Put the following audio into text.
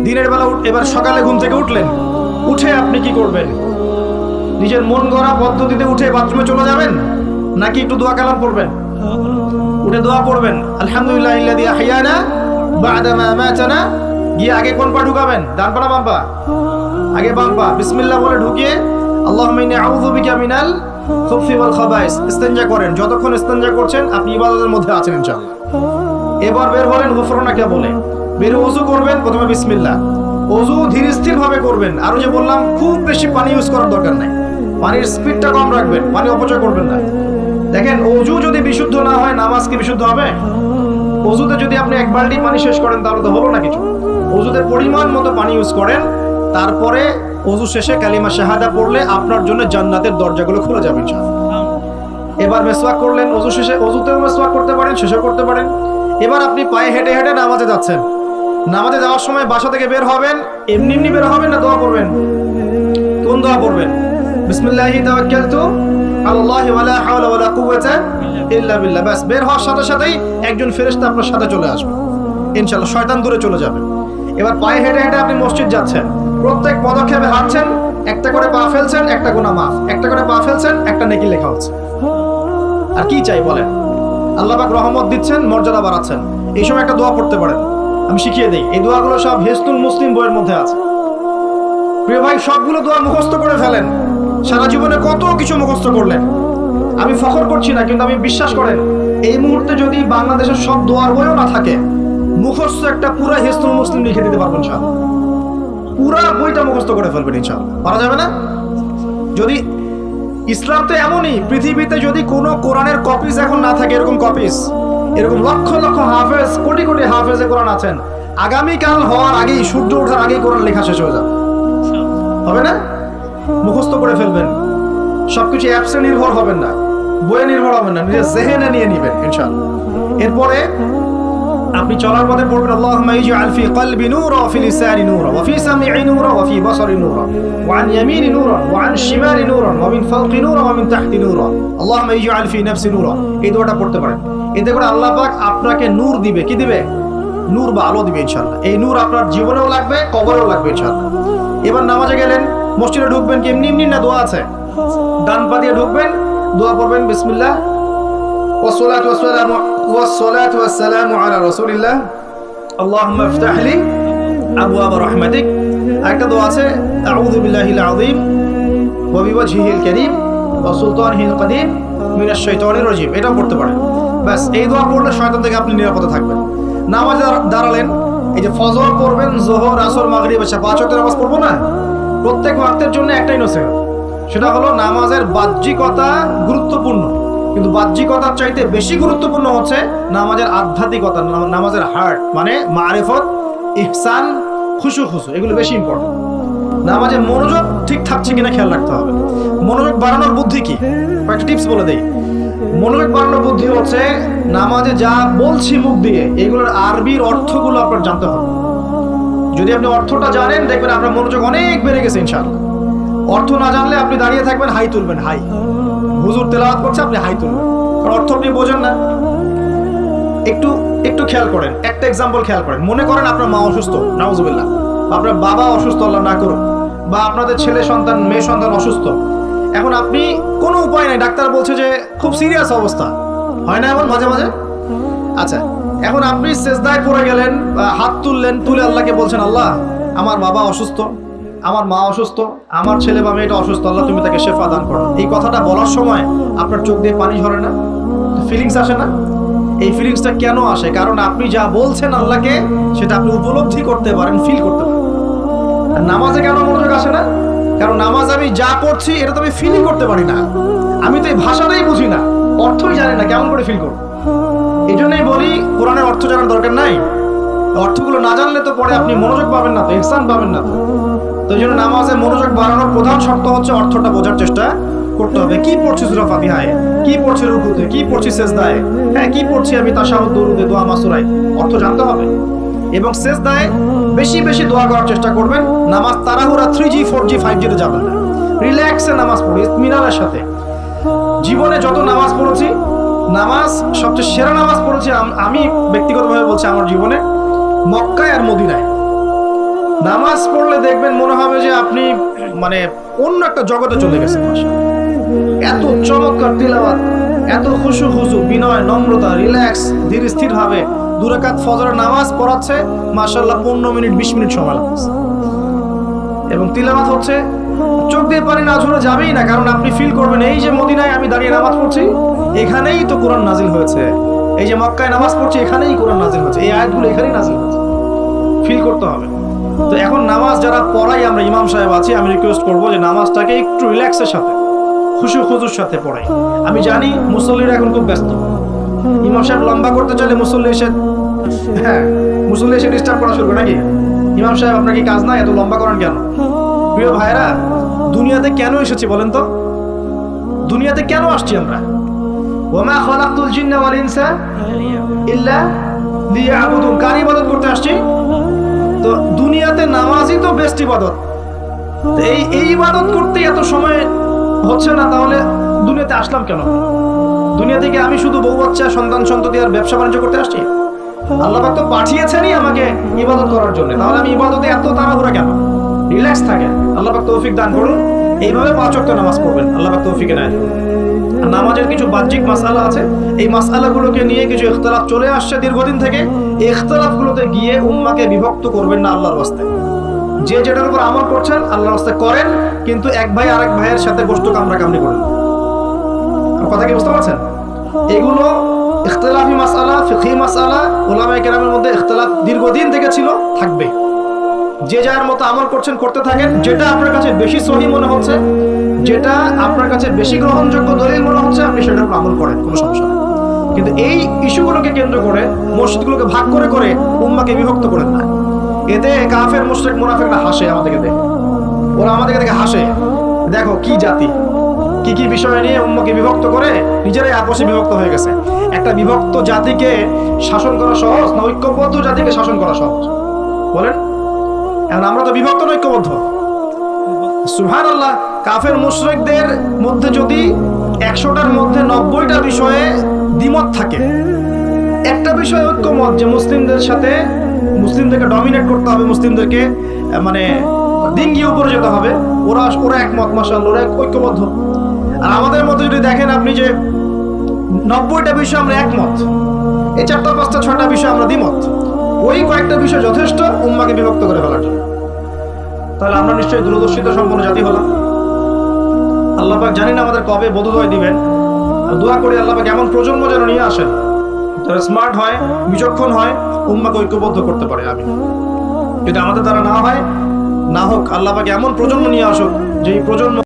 দিনের বেলা এবার সকালে ঘুম থেকে উঠলেন, উঠে আপনি কি করবেন? নিজের মন গড়া পদ্ধতিতে উঠে বাথরুমে চলে যাবেন, নাকি একটু দোয়া কালাম পড়বেন? উঠে দোয়া পড়বেন, আলহামদুলিল্লাহিল্লাযী আহইয়ানা বা'দা মা আমাতানা। গিয়ে আগে কোন পা ঢুকাবেন? ডান পা না বাম পা? আগে বাম পা। বিসমিল্লাহ বলে ঢুকিয়ে আল্লাহুম্মা ইন্নী আউযু বিকা মিনাল খুবসি ওয়াল খাবাইস ইস্তেনজা করেন। যতক্ষণ ইস্তেনজা করছেন আপনি ইবাদতের মধ্যে আছেন ইনশাআল্লাহ। এবার বের হলেন গুফরানাকা বলে, বের ওযু করবেন, প্রথমে বিসমিল্লাহ। ওযু ধীর স্থির ভাবে করবেন। আর যে বললাম খুব বেশি পানি ইউজ করার দরকার নাই, পানির স্পিডটা কম রাখবেন, পানি অপচয় করবেন না। দেখেন ওযু যদি বিশুদ্ধ না হয় নামাজ কি বিশুদ্ধ হবে? ওযুতে যদি আপনি এক বালতি পানি শেষ করেন তাহলে তো হলো না কিছু। ওযুতে পরিমাণ মতো পানি ইউজ করেন, তারপরে ওযু শেষে কালিমা শাহাদা পড়লে আপনার জন্য জান্নাতের দরজাগুলো খুলে যাবে ইনশাআল্লাহ। এবার মিসওয়াক করলেন ওযু শেষে, ওযুতেও মিসওয়াক করতে পারেন, শেষে করতে পারেন। এবার আপনি পায়ে হেঁটে হেঁটে নামাজে যাচ্ছেন। নামাজে যাওয়ার সময় বাসা থেকে বের হবেন, এমনি এমনি বের হবেন না দোয়া করবেন? কোন দোয়া পড়বেন? বিসমিল্লাহি তাওয়াক্কালতু আলাল্লাহি ওয়ালা হাওলা ওয়ালা কুওয়াতা ইল্লা বিল্লাহ। বাস বের হওয়ার সাথে সাথেই একজন ফেরেশতা আপনার সাথে চলে আসবে ইনশাআল্লাহ, শয়তান দূরে চলে যাবে। এবার পায়ে হেঁটে হেঁটে আপনি মসজিদ যাচ্ছেন, প্রত্যেক পদক্ষেপে হাঁটছেন, একটা করে পা ফেলছেন, একটা গুনাহ মাফ, একটা করে পা ফেলছেন, একটা নেকি লেখা হচ্ছে। আর কি চাই বলেন? আল্লাহ পাক রহমত দিচ্ছেন, মর্যাদা বাড়াচ্ছেন। এই সময় একটা দোয়া পড়তে পারেন, আমি শিখিয়ে দেই। এই দোয়াগুলো সব হিসনুল মুসলিম বইয়ের মধ্যে আছে। প্রিয় ভাই, সবগুলো দোয়া মুখস্থ করে ফেলেন। সারা জীবনে কত কিছু মুখস্থ করলেন। আমি ফখর করছি না, কিন্তু আমি বিশ্বাস করেন এই মুহূর্তে যদি বাংলাদেশের সব দোয়ার বইও না থাকে, মুখস্থ একটা পুরো হিসনুল মুসলিম লিখে দিতে পারবেন ইনশাআল্লাহ। পুরা বইটা মুখস্থ করে ফেলবেন ইনশাআল্লাহ। পারা যাবে না? যদি ইসলাম তো এমনই, পৃথিবীতে যদি কোনো কোরআনের কপিস এখন না থাকে, এরকম কপিস, এরকম লক্ষ লক্ষ হাফেজ, কোটি কোটি হাফেজে কোরআন আছেন, আগামীকাল হওয়ার আগেই, সূর্য ওঠার আগেই কোরআন লেখা শেষ হয়ে যাবে। হবে না? মুখস্থ করে ফেলবেন। সবকিছু অ্যাপসে নির্ভর হবেন না, বইয়ে নির্ভর হবেন না, নিজের জেহেনে নিয়ে নিবেন ইনশাআল্লাহ। এরপরে আপনি চলার পথে পড়বেন আল্লাহুম্মা ইজআল ফি কলবি নূরা ওয়া ফি লিসানি নূরা ওয়া ফি সামঈ নূরা ওয়া ফি বাসারি নূরা ওয়া আন ইয়ামিনি নূরা ওয়া আন শিমালি নূরা ওয়া মিন ফাওকি নূরা ওয়া মিন তাহতি নূরা আল্লাহুম্মা ইজআল ফি নাফসি নূরা। এই দোয়াটা পড়তে পারেন। এতে করে আল্লাহ পাক আপনাকে নূর দিবে। কি দিবে? নূর বা আলো দিবে ইনশাআল্লাহ। এই নূর আপনার জীবনেও লাগবে, কবরেও লাগবে ইনশাআল্লাহ। এবার নামাজে গেলেন, মসজিদে ঢুকবেন, কি এমনি এমনি না দোয়া আছে? ডান পা দিয়ে ঢুকবেন, দোয়া পড়বেন বিসমিল্লাহ والصلاة والسلام على رسول الله اللهم افتح لي أبواب رحمتك। একটা দোয়া আছে আউযু বিল্লাহিল আযীম ওয়া বিওয়াজহিল কারীম ওয়া সুলতানিহিল কাদীম মিনাশ শাইতানির রাজীম। এটা পড়তে পারেন। বাস এই দোয়া পড়লে শয়তান থেকে আপনি নিরাপদে থাকবেন। নামাজে দাঁড়ালেন, এই যে ফজর পড়বেন, যোহর, আসর, মাগরিব, এশা, 5 ওয়াক্তের নামাজ পড়বো না? প্রত্যেক ওয়াক্তের জন্য একটাই নসিহত, সেটা হলো নামাজের বাহ্যিকতা গুরুত্বপূর্ণ, কিন্তু বাহ্যিকতার চাইতে বেশি গুরুত্বপূর্ণ হচ্ছে নামাজের আধ্যাত্মিকতা, নামাজের হার্ট, মানে মারিফত, ইহসান, খুশু, এগুলো বেশি ইম্পর্টেন্ট। নামাজের মনোযোগ ঠিক থাকছে কিনা খেয়াল রাখতে হবে। মনোযোগ বাড়ানোর বুদ্ধি কি? একটা টিপস বলে দেই। মনোযোগ বাড়ানোর বুদ্ধি হচ্ছে নামাজে যা বলছি মুখ দিয়ে, এগুলোর আরবির অর্থগুলো আপনার জানতে হবে। যদি আপনি অর্থটা জানেন, দেখবেন আপনার মনোযোগ অনেক বেড়ে গেছে ইনশাআল্লাহ। অর্থ না জানলে আপনি দাঁড়িয়ে থাকবেন, হাই তুলবেন, হাই। হুজুর তেলাওয়াত করছে, আপনি হাই তুলবেন, কারণ অর্থ আপনি বোঝেন না। একটু খেয়াল করেন, একটা এক্সাম্পল খেয়াল করেন। মনে করেন আপনার মা অসুস্থ, নাউজুবিল্লাহ, আপনার বাবা অসুস্থ, আল্লাহ না করুন, বা আপনাদের ছেলে সন্তান, মেয়ে সন্তান অসুস্থ। এখন আপনি কোনো উপায় নাই, ডাক্তার বলছে যে খুব সিরিয়াস অবস্থা, হয় না এমন মাঝে মাঝে? আচ্ছা, এখন আপনি সেজদায় পড়ে গেলেন, হাত তুললেন, তুলে আল্লাহকে বলছেন, আল্লাহ আমার বাবা অসুস্থ, আমার মা অসুস্থ, আমার ছেলে বা মেয়েটা অসুস্থ, আল্লাহ তুমি তাকে শেফা দান করো। এই কথাটা বলার সময় আপনার চোখ দিয়ে পানি ঝরে না? ফিলিংস আসে না? এই ফিলিংসটা কেন আসে? কারণ আপনি যা বলছেন আল্লাহকে, সেটা আপনি উপলব্ধি করতে পারেন, ফিল করতে পারেন। আর নামাজে কেন মনোযোগ আসে না? কারণ নামাজ আমি যা পড়ছি এটা তো আমি ফিলিং করতে পারি না, আমি তো এই ভাষাটাই বুঝি না, অর্থই জানি না, কেমন করে ফিল করব? এই জন্যই বলি কোরআনের অর্থ জানার দরকার নাই। অর্থগুলো না জানলে তো পরে আপনি মনোযোগ পাবেন না, তো ইহসান পাবেন না। তো এই জন্য নামাজে মনোযোগ বাড়ানোর প্রধান শর্ত হচ্ছে অর্থটা বোঝার চেষ্টা করতে হবে। কি পড়ছি সূরা ফাতিহায়, কি পড়ছি রুকুতে, কি পড়ছি সেজদায়, হ্যাঁ কি পড়ছি আমি তাশাহুদ, দুরুদে, দোয়া, মাসুরায়, অর্থ জানতে হবে। এবং সেজদায় বেশি বেশি দোয়া করার চেষ্টা করবেন। নামাজ তাড়াহুড়া 3G 4G 5G তে যাবেন না, রিল্যাক্সে নামাজ পড়ি, ইতমিনানের সাথে। জীবনে যত নামাজ পড়েছি, নামাজ সবচেয়ে সেরা নামাজ পড়েছি আমি ব্যক্তিগতভাবে বলছি, আমার জীবনে মক্কায় আর মদিনায়। নামাজ পড়লে দেখবেন মনে হবে যে আপনি মানে অন্য একটা জগতে চলে গেছেন। এত চমৎকার তিলাওয়াত, এত খুশু খুশু, বিনয়, নম্রতা, রিল্যাক্স, ধীর স্থির ভাবে 2 রাকাত ফজরের নামাজ পড়াচ্ছে, মাশাআল্লাহ 15 মিনিট 20 মিনিট সময় লাগছে। এবং তিলাওয়াত হচ্ছে, চোখ দিয়ে পানি না ঝরে যাবেই না, কারণ আপনি ফিল করবেন এই যে মদিনায় আমি দাঁড়িয়ে নামাজ পড়ছি, এখানেই তো কোরআন নাজিল হয়েছে। এই যে মক্কায় নামাজ পড়ছি, এখানেই কোরআন নাজিল হয়েছে, এই আয়াতগুলো এখানেই নাজিল হয়েছে। ফিল করতে হবে। তো এখন নামাজ যারা পড়াই আমরা ইমাম সাহেব আছি, আমি রিকোয়েস্ট করবো যে নামাজটাকে একটু রিল্যাক্সের সাথে, খুশু খুজুর সাথে পড়াই। আমি জানি মুসল্লিরা এখন খুব ব্যস্ত, ইমাম সাহেব লম্বা করতে চাইলে মুসল্লি এসে ডিস্টার্ব করা শুরু করে নাকি, ইমাম সাহেব আপনার কি কাজ না, এত লম্বা করেন কেন? প্রিয় ভাইরা, দুনিয়াতে কেন এসেছি বলেন তো? দুনিয়াতে কেন আসছি আমরা? ওমা খালাকতুল জিন্না ওয়াল ইনসা ইল্লা লিয়াবুদুন, কার ইবাদত করতে আসছি? তো দুনিয়াতে নামাজই তো বেস্ট ইবাদত। এই ইবাদত করতে এত সময় হচ্ছে না, তাহলে দুনিয়াতে আসলাম কেন? দুনিয়া থেকে আমি শুধু বউ বাচ্চা, সন্তান সন্ততি আর ব্যবসা বাণিজ্য করতে আসছি? আল্লাহ পাক তো পাঠিয়েছেনই আমাকে ইবাদত করার জন্য, তাহলে আমি ইবাদতে এত তাড়াহুড়া কেন? রিল্যাক্স থাকেন, আল্লাহ পাক তৌফিক দান করুন। এইভাবে 5 ওয়াক্ত নামাজ পড়বেন, আল্লাহ পাক তৌফিক দেন। আর নামাজের কিছু বাহ্যিক মাসআলা আছে, এই মাসআলাগুলোকে নিয়ে কিছু ইখতিলাফ চলে আসছে দীর্ঘদিন থেকে। এই ইখতিলাফগুলোতে গিয়ে উম্মাহকে বিভক্ত করবেন না আল্লাহর ওয়াস্তে। যে যেটার উপর আমল করছেন আল্লাহর ওয়াস্তে করেন, কিন্তু এক ভাই আরেক ভাইয়ের সাথে গোশত কামড়াকামড়ি করেন। কথা কি বুঝতে পারছেন? এগুলো ইখতিলাফি মাসআলা, ফিকহি মাসআলা, উলামায়ে কেরামের মধ্যে ইখতিলাফ দীর্ঘদিন থেকে ছিল, থাকবে। যে যার মতো আমল করছেন, করতে থাকেন। যেটা আপনার কাছে বেশি সহিহ মনে হচ্ছে, যেটা আপনার কাছে বেশি গ্রহণযোগ্য দলিল মনে হচ্ছে, আপনি সেটার উপর আমল করেন, কোনো সমস্যা নেই। কিন্তু এই ইস্যুগুলোকে কেন্দ্র করে, মসজিদগুলোকে ভাগ করে করে উম্মাহকে বিভক্ত করেন না। এতে কাফের, মুশরিক, মুনাফিকরা হাসে আমাদেরকে দেখে, ওরা আমাদেরকে দেখে হাসে। দেখো কি জাতি, কি কি বিষয় নিয়ে উম্মাহকে বিভক্ত করে নিজেরাই আপসে বিভক্ত হয়ে গেছে। একটা বিভক্ত জাতিকে শাসন করা সহজ না ঐক্যবদ্ধ জাতিকে শাসন করা সহজ? বলেন। এখন আমরা তো বিভক্ত না ঐক্যবদ্ধ? সুবহানাল্লাহ। কাফের মুশরিকদের মধ্যে যদি 100টার মধ্যে 90টা বিষয়ে দ্বিমত থাকে, একটা বিষয় ঐক্যমত যে মুসলিমদেরকে ডমিনেট করতে হবে, মুসলিমদেরকে মানে ডিঙ্গি উপরে যেতে হবে, ওরা একমত, মাশাআল্লাহ, ওরা ঐক্যবদ্ধ। আর আমাদের মধ্যে যদি দেখেন আপনি যে 90টা বিষয় আমরা একমত, এই 4টা 5টা 6টা বিষয় আমরা দ্বিমত, ওই কয়েকটা বিষয় যথেষ্ট উম্মাহকে বিভক্ত করে ফেলার জন্য। তাহলে আমরা নিশ্চয়ই দূরদর্শিতা সম্পন্ন জাতি হলাম। আল্লাহ পাক জানি না আমাদের কবে বোধোদয় দিবেন। দোয়া করি আল্লাহ পাক এমন প্রজন্ম যেন নিয়ে আসেন যারা স্মার্ট হয়, বিচক্ষণ হয়, উম্মাহকে ঐক্যবদ্ধ করতে পারে। আমি যদি আমাদের দ্বারা না হয়, না হোক, আল্লাহ পাক এমন প্রজন্ম নিয়ে আসুক যে এই প্রজন্ম